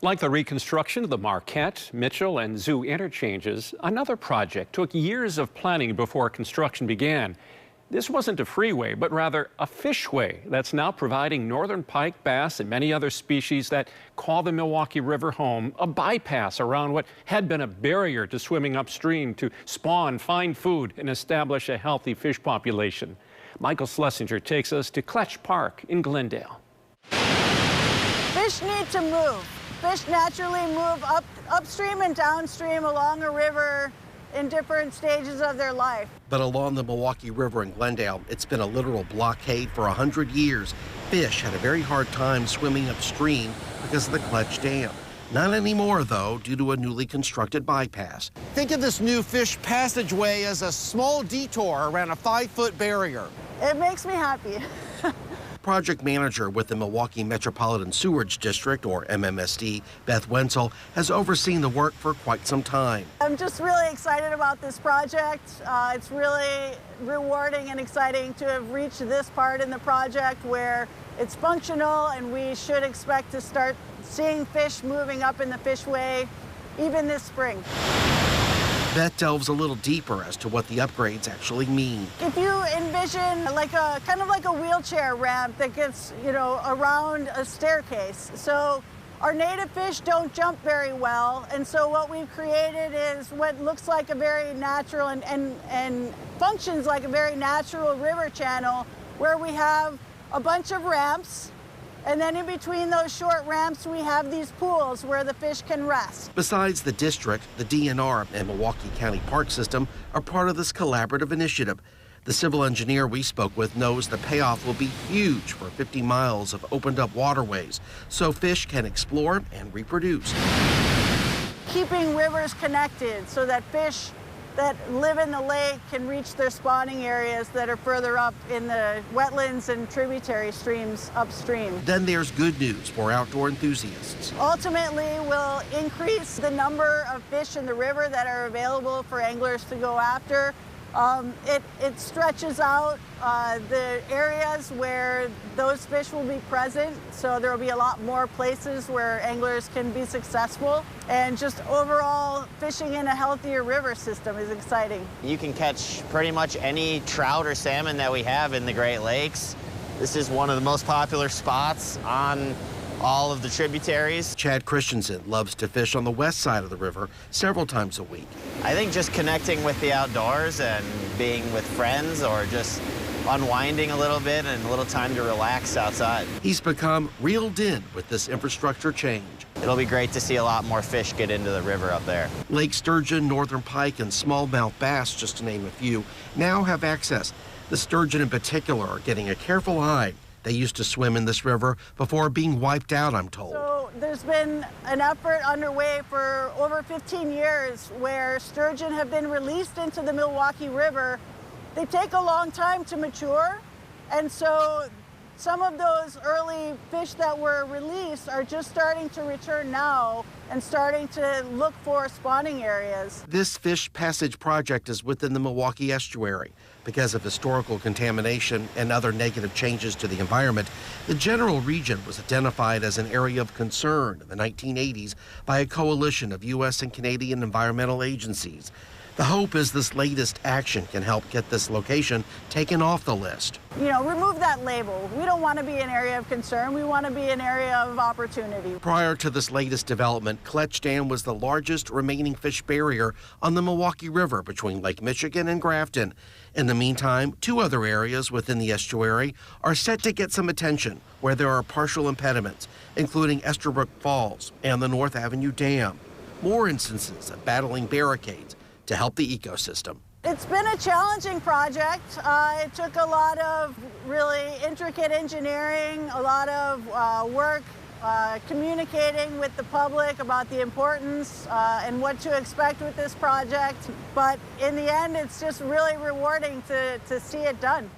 Like the reconstruction of the Marquette, Mitchell, and Zoo interchanges, another project took years of planning before construction began. This wasn't a freeway, but rather a fishway that's now providing northern pike, bass, and many other species that call the Milwaukee River home a bypass around what had been a barrier to swimming upstream to spawn, find food, and establish a healthy fish population. Michael Schlesinger takes us to Kletzsch Park in Glendale. Fish need to move. Fish naturally move upstream and downstream along a river in different stages of their life. But along the Milwaukee River in Glendale, it's been a literal blockade for 100 years. Fish had a very hard time swimming upstream because of the Kletzsch Dam. Not anymore, though, due to a newly constructed bypass. Think of this new fish passageway as a small detour around a 5-foot barrier. It makes me happy. Project manager with the Milwaukee Metropolitan Sewerage District, or MMSD, Beth Wenzel, has overseen the work for quite some time. I'm just really excited about this project. It's really rewarding and exciting to have reached this part in the project where it's functional, and we should expect to start seeing fish moving up in the fishway even this spring. Beth delves a little deeper as to what the upgrades actually mean. If you envision kind of like a wheelchair ramp that gets, around a staircase. So our native fish don't jump very well, and so what we've created is what looks like a very natural and functions like a very natural river channel where we have a bunch of ramps. And then in between those short ramps, we have these pools where the fish can rest. Besides the district, the DNR and Milwaukee County Park System are part of this collaborative initiative. The civil engineer we spoke with knows the payoff will be huge for 50 miles of opened up waterways, so fish can explore and reproduce. Keeping rivers connected so that fish that live in the lake can reach their spawning areas that are further up in the wetlands and tributary streams upstream. Then there's good news for outdoor enthusiasts. Ultimately, we'll increase the number of fish in the river that are available for anglers to go after. It stretches out the areas where those fish will be present, so there will be a lot more places where anglers can be successful. And just overall, fishing in a healthier river system is exciting. You can catch pretty much any trout or salmon that we have in the Great Lakes. This is one of the most popular spots on all of the tributaries. Chad Christensen loves to fish on the west side of the river several times a week. I think just connecting with the outdoors and being with friends or just unwinding a little bit and a little time to relax outside. He's become reeled in with this infrastructure change. It'll be great to see a lot more fish get into the river up there. Lake sturgeon, northern pike, and smallmouth bass, just to name a few, now have access. The sturgeon in particular are getting a careful eye. They used to swim in this river before being wiped out, I'm told. So there's been an effort underway for over 15 years where sturgeon have been released into the Milwaukee River. They take a long time to mature, and so some of those early fish that were released are just starting to return now and starting to look for spawning areas. This fish passage project is within the Milwaukee estuary. Because of historical contamination and other negative changes to the environment, the general region was identified as an area of concern in the 1980s by a coalition of U.S. and Canadian environmental agencies. The hope is this latest action can help get this location taken off the list. Remove that label. We don't want to be an area of concern. We want to be an area of opportunity. Prior to this latest development, Kletzsch Dam was the largest remaining fish barrier on the Milwaukee River between Lake Michigan and Grafton. In the meantime, 2 other areas within the estuary are set to get some attention where there are partial impediments, including Esterbrook Falls and the North Avenue Dam. More instances of battling barricades to help the ecosystem. It's been a challenging project. It took a lot of really intricate engineering, a lot of work communicating with the public about the importance and what to expect with this project. But in the end, it's just really rewarding to see it done.